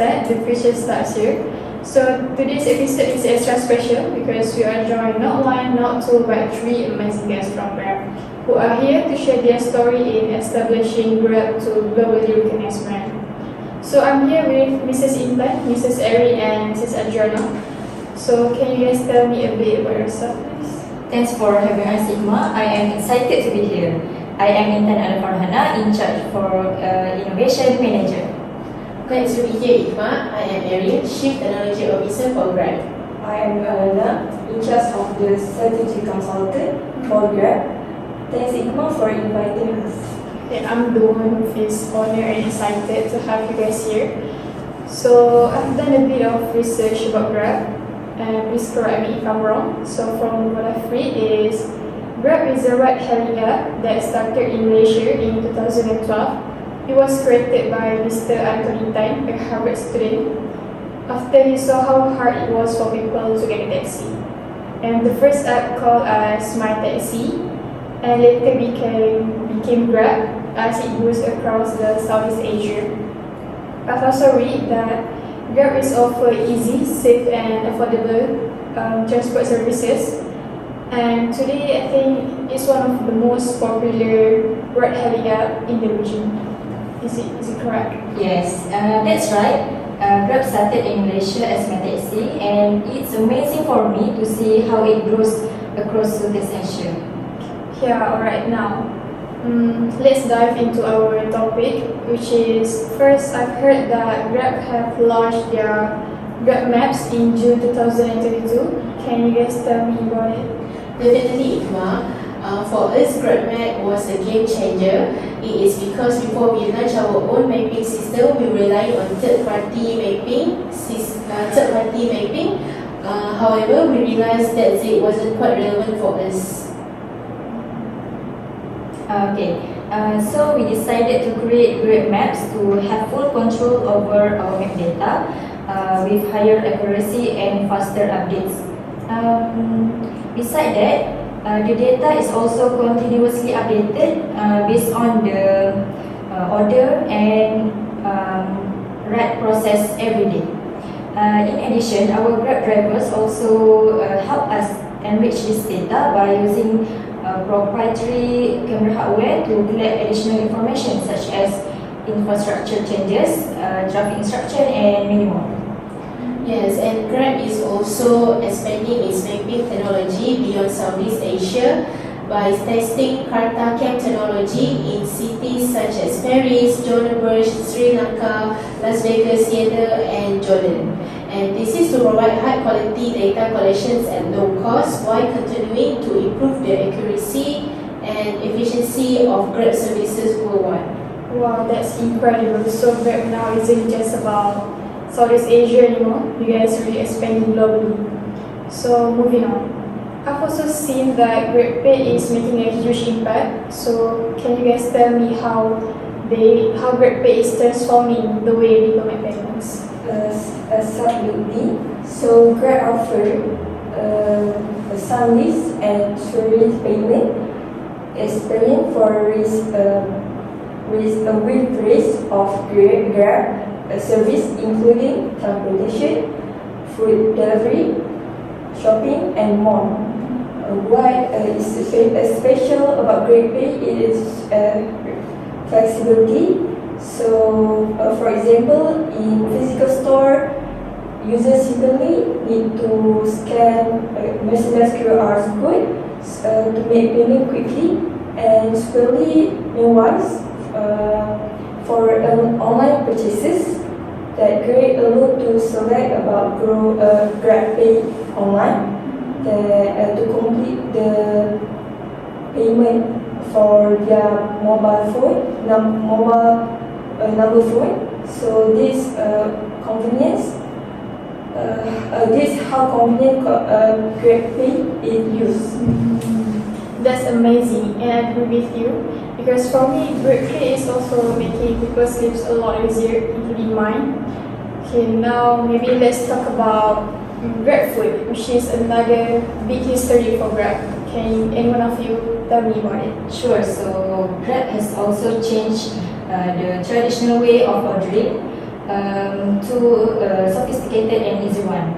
start, the future starts here. So today's episode is extra special because we are joined not one, not two, but three amazing guests from Grab who are here to share their story in establishing Grab to globally recognized brand. So I'm here with Mrs. Intan, Mrs. Eri, and Mrs. Adriana. So can you guys tell me a bit about yourself, please? Thanks for having us, Ikma. I am excited to be here. I am Intan Al-Farhana, in charge for Innovation Manager. Glad to be here, Ikma. I am Erin, Chief Technology Officer for Grab. I am Alana, in charge of the Strategy Consultant for Grab. Thanks, Ikma, for inviting us. Okay, I'm the one who feels honored and excited to have you guys here. So I've done a bit of research about Grab, and please correct me if I'm wrong. So from what I've read is Grab is a ride-hailing app that started in Malaysia in 2012. It was created by Mr. Anthony Tan, a Harvard student, after he saw how hard it was for people to get a taxi. And the first app called as My Taxi, and later became Grab as it moves across the Southeast Asia. I've also read that Grab is offer easy, safe and affordable transport services. And today I think it's one of the most popular ride-hailing app in the region. Is it correct? Yes, that's right. Grab started in Malaysia as my taxi, and it's amazing for me to see how it grows across Southeast Asia. Yeah, alright, now let's dive into our topic, which is first I've heard that Grab have launched their Grab Maps in June 2022. Can you guys tell me about it? Definitely, Ikma. For us, Grab Map was a game changer. It is because before we launched our own mapping system, we rely on third-party mapping. However, we realized that it wasn't quite relevant for us. So we decided to create Grab Maps to have full control over our map data with higher accuracy and faster updates. Besides that, the data is also continuously updated based on the order and ride process every day. In addition, our Grab drivers also help us enrich this data by using proprietary camera hardware to collect additional information such as infrastructure changes, traffic instruction, and many more. Yes, and Grab is also expanding its mapping technology beyond Southeast Asia by testing Carta Cam technology in cities such as Paris, Johannesburg, Sri Lanka, Las Vegas, Seattle, and Jordan. And this is to provide high-quality data collections at low cost while continuing to improve the accuracy and efficiency of Grab services worldwide. Wow, that's incredible. So Grab now isn't just about Southeast Asia anymore. You guys really expanding globally. So moving on. I've also seen that GrabPay is making a huge impact. So can you guys tell me how GrabPay is transforming the way people make payments? Absolutely. So Grab offer a seamless and service payment experience for with of Grab service including transportation, food delivery, shopping, and more. What is special about GrabPay is flexibility. So, for example, in physical store, users simply need to scan Mercedes QR code to make payment quickly and securely. Meanwhile, for online purchases, that Grab allow to select about GrabPay online to complete the payment for their mobile phone, number phone. So this convenience, this how convenient GrabPay is used. That's amazing, and I agree with you. Because for me, GrabPay is also making people's lives a lot easier, including mine. Okay, now maybe let's talk about GrabFood, which is another big history for Grab. Can any one of you tell me about it? Sure. So Grab has also changed the traditional way of ordering. to a sophisticated and easy one.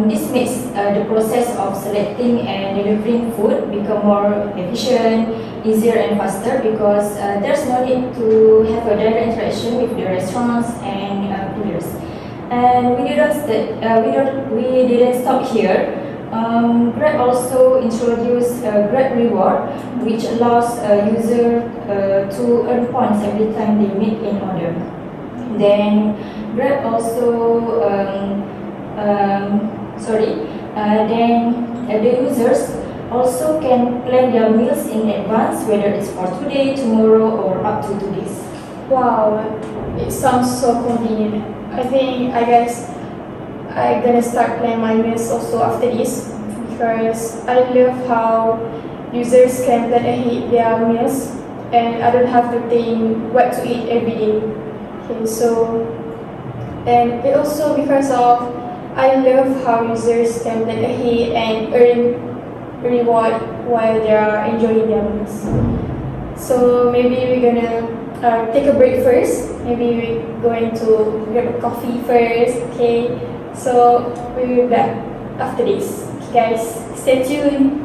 This makes the process of selecting and delivering food become more efficient, easier and faster because there's no need to have a direct interaction with the restaurants and couriers. And we didn't stop here. Grab also introduced Grab Reward, which allows a user to earn points every time they make an order. Then Grab also the users also can plan their meals in advance, whether it's for today, tomorrow, or up to 2 days. Wow, it sounds so convenient. I guess I'm gonna start planning my meals also after this because I love how users can plan ahead their meals and I don't have to think what to eat every day. Okay, so and it also because of I love how users can plan ahead and earn reward while they are enjoying their meals. So maybe we're gonna take a break first. Maybe we're going to grab a coffee first. Okay, so we'll be back after this. Okay, guys, stay tuned.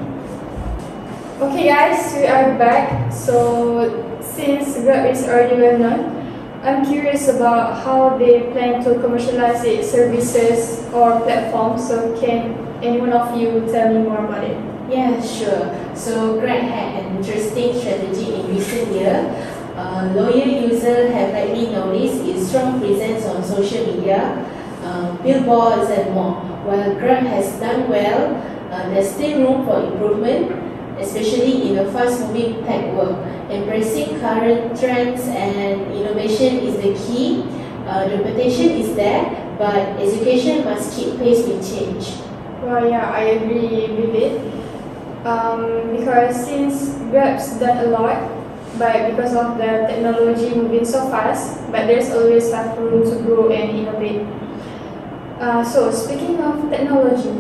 Okay, guys, we are back. So since Grab is already well known, I'm curious about how they plan to commercialize its services or platforms. So can any one of you tell me more about it? Yeah, sure. So Grab had an interesting strategy in recent years. Loyal users have likely noticed its strong presence on social media, billboards and more. While Grab has done well, there's still room for improvement, especially in a fast-moving tech world. Embracing current trends and innovation is the key. Reputation is there, but education must keep pace with change. Well, yeah, I agree with it. Because since Grab's done a lot, but because of the technology moving so fast, but there's always have room to grow and innovate. So speaking of technology,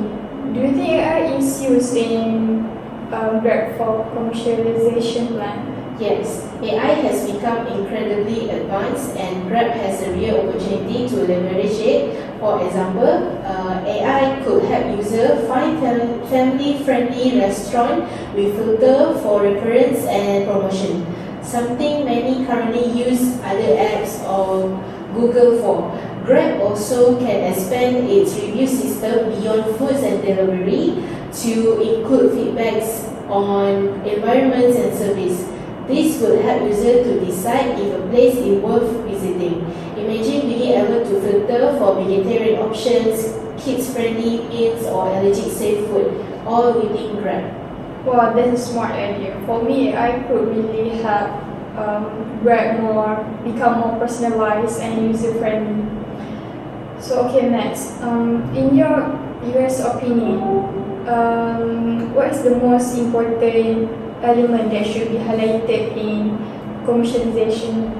do you think AI is used in Grab for commercialization plan? Yes, AI has become incredibly advanced and Grab has a real opportunity to leverage it. For example, AI could help users find family-friendly restaurant with filter for reference and promotion, something many currently use other apps or Google for. Grab also can expand its review system beyond foods and delivery to include feedbacks on environments and service. This will help users to decide if a place is worth visiting. Imagine being able to filter for vegetarian options, kids-friendly meals, or allergic-safe food, all within Grab. Wow, that's a smart idea. For me, I could really help Grab become more personalized and user-friendly. So okay, next. In your US opinion, what is the most important element that should be highlighted in commercialization?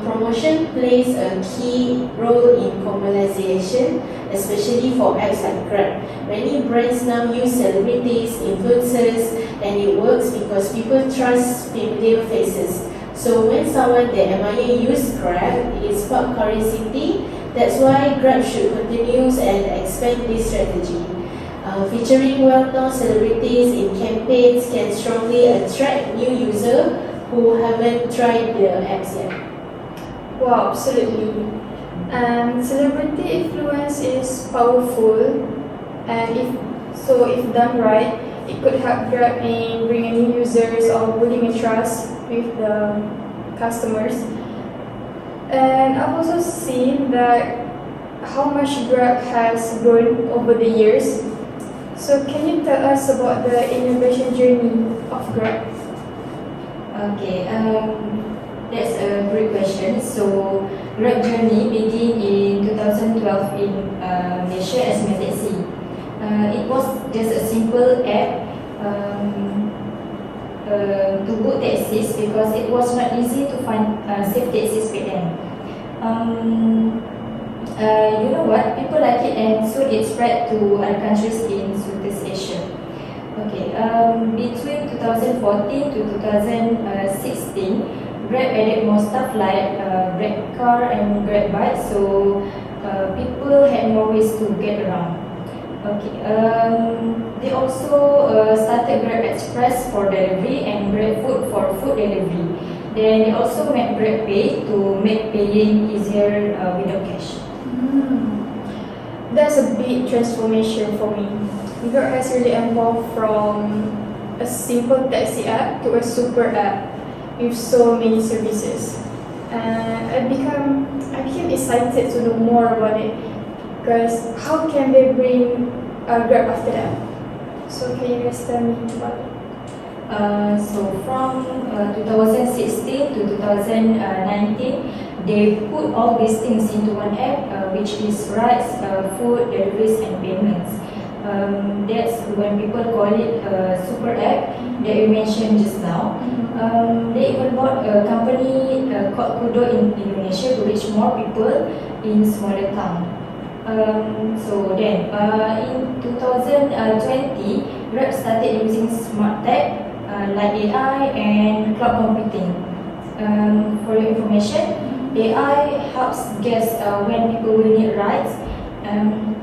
Promotion plays a key role in commercialization, especially for apps like Grab. Many brands now use celebrities, influencers, and it works because people trust familiar faces. So when someone they admire use Grab, it sparks curiosity. That's why Grab should continue and expand this strategy. Featuring well-known celebrities in campaigns can strongly attract new users who haven't tried the apps yet. Wow, absolutely. And celebrity influence is powerful, and if done right, it could help Grab in bringing new users or building a trust with the customers. And I've also seen that how much Grab has grown over the years. So can you tell us about the innovation journey of Grab? Okay, that's a great question. So, Grab journey began in 2012 in Malaysia as Taxi. It was just a simple app to book taxis because it was not easy to find safe taxis back then. You know what? People like it and soon it spread to other countries in Southeast Asia. Okay, between 2014 to 2016, Grab added more stuff like Grab car and Grab bike, so people had more ways to get around. Okay. They also started Grab Express for delivery and Grab Food for food delivery. Then they also made Grab Pay to make paying easier without cash. That's a big transformation for me. Grab has really evolved from a simple taxi app to a super app with so many services. I became excited to know more about it because how can they bring Grab after that? So can you guys tell me about it? So from 2016 to 2019, they put all these things into one app, which is rides, food, deliveries, and payments. That's when people call it a super app that you mentioned just now. They even bought a company called Kudo in Indonesia to reach more people in smaller town. So then, in 2020, Grab started using smart tech like AI and cloud computing. For your information, AI helps guess when people will need rides, and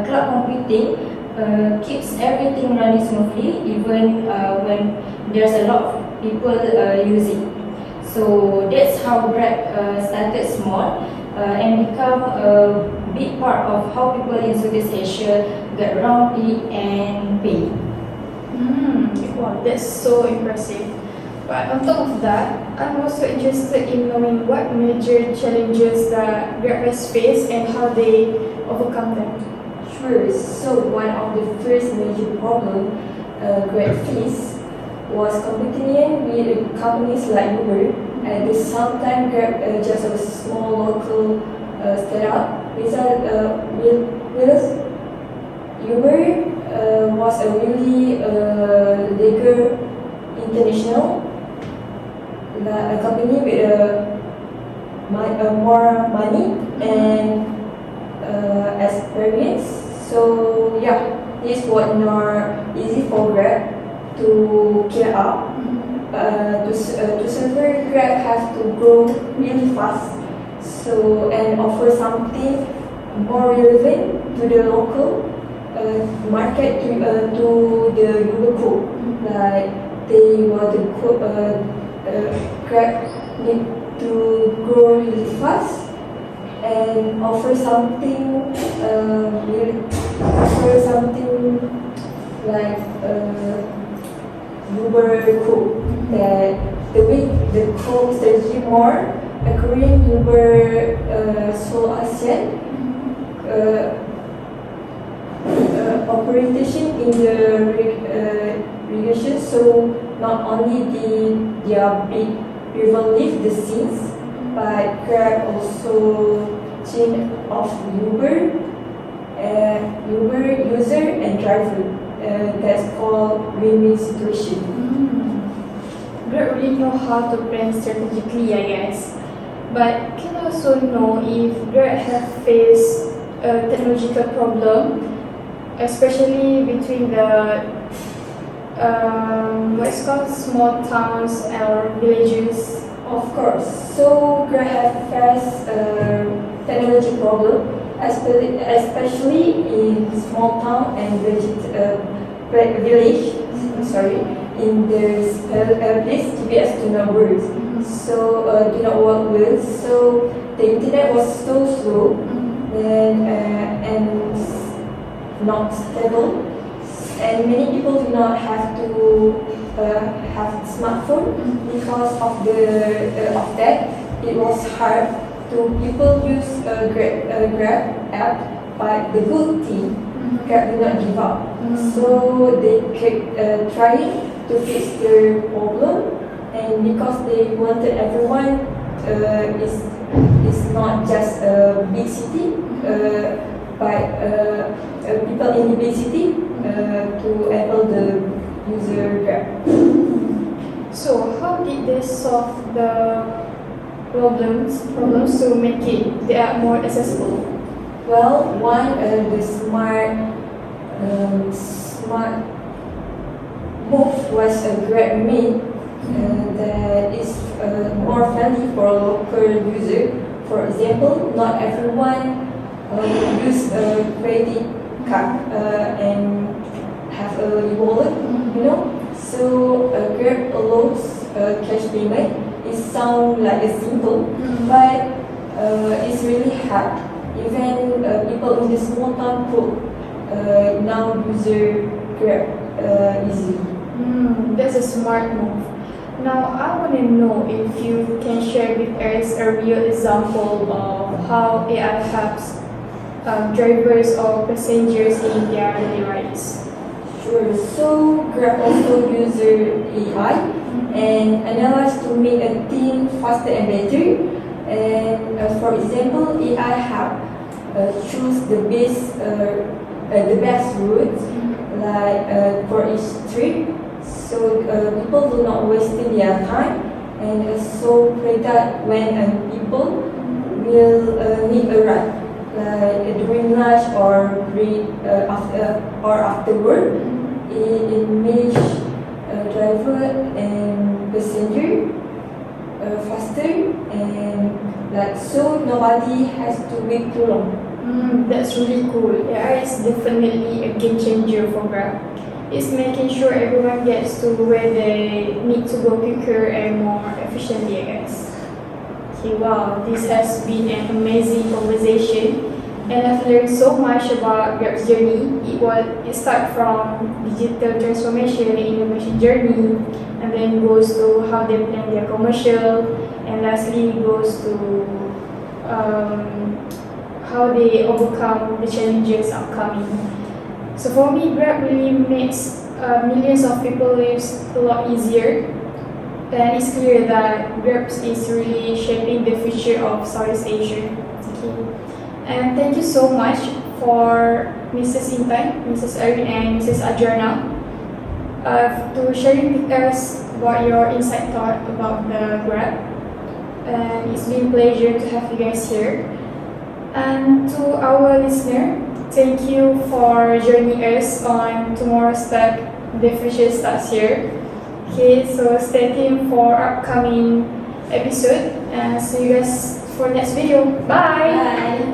cloud computing keeps everything running smoothly even when there's a lot of people use it. So that's how Grab started small and become a big part of how people in Southeast Asia get around it and pay. Wow, that's so impressive. But on top of that, I'm also interested in knowing what major challenges that Grab has faced and how they overcome them. Sure. So one of the first major problem Grab faced was competing with companies like Uber. At the same time, Grab just a small local startup without wheels. Uber was a really bigger international a company with more money and experience. So yeah, this was not easy for Grab to gear up. To survive, Grab has to grow really fast. So and offer something more relevant to the local market to the Uber group. Like they want to Grab need to grow really fast and offer something like Uber group that the week the group strategy more a Korean Uber Seoul ASEAN operation in the region. So not only their big rival leave the scenes, but Grab also chain of Uber user and driver. That's called win-win situation. Grab really know how to plan strategically, I guess. But can I also know if Grab have faced a technological problem, especially between the what's called small towns or villages? Of course. So Grab have faced technology problem, especially in small town and village. Sorry, in the place GPS do not work. So do not work well. So the internet was so slow and not stable. And many people do not have to have smartphone because of that. It was hard to people use Grab app, but the good thing, Grab did not give up. So they kept trying to fix their problem, and because they wanted everyone, it's not just a big city, but people in the big city to enable the user Grab. So how did they solve the problems to make it they are more accessible? Well, one the smart move was a Grab made that is more friendly for local user. For example, not everyone use a credit card and have a wallet, you know. So Grab allows cash payment. It sounds like a simple, but it's really hard. Even people in the small town could now use Grab easily. That's a smart move. Now, I want to know if you can share with us a real example of how AI helps drivers or passengers in their daily rides. Sure. So Grab also uses AI and analyze to make a team faster and better. And for example, AI help choose the best routes, like for each trip, so people do not waste their time, and also predict when people will need a ride, like during lunch or after work. It makes driver and passenger faster, and like so nobody has to wait too long. That's really cool. AI is definitely a game changer for Grab. It's making sure everyone gets to where they need to go quicker and more efficiently, I guess. Okay, wow, this has been an amazing conversation, and I've learned so much about Grab's journey. It starts from digital transformation and innovation journey, and then goes to how they plan their commercial, and lastly goes to how they overcome the challenges upcoming. So for me, Grab really makes millions of people's lives a lot easier, and it's clear that Grab is really shaping the future of Southeast Asia. Okay. And thank you so much for Mrs. Intan, Mrs. Erin, and Mrs. Adriana to sharing with us about your insight thought about the Grab. And it's been a pleasure to have you guys here. And to our listener, thank you for joining us on Tomorrow's Tech, The Future Starts Here. Okay, so stay tuned for upcoming episode and see you guys for next video. Bye! Bye.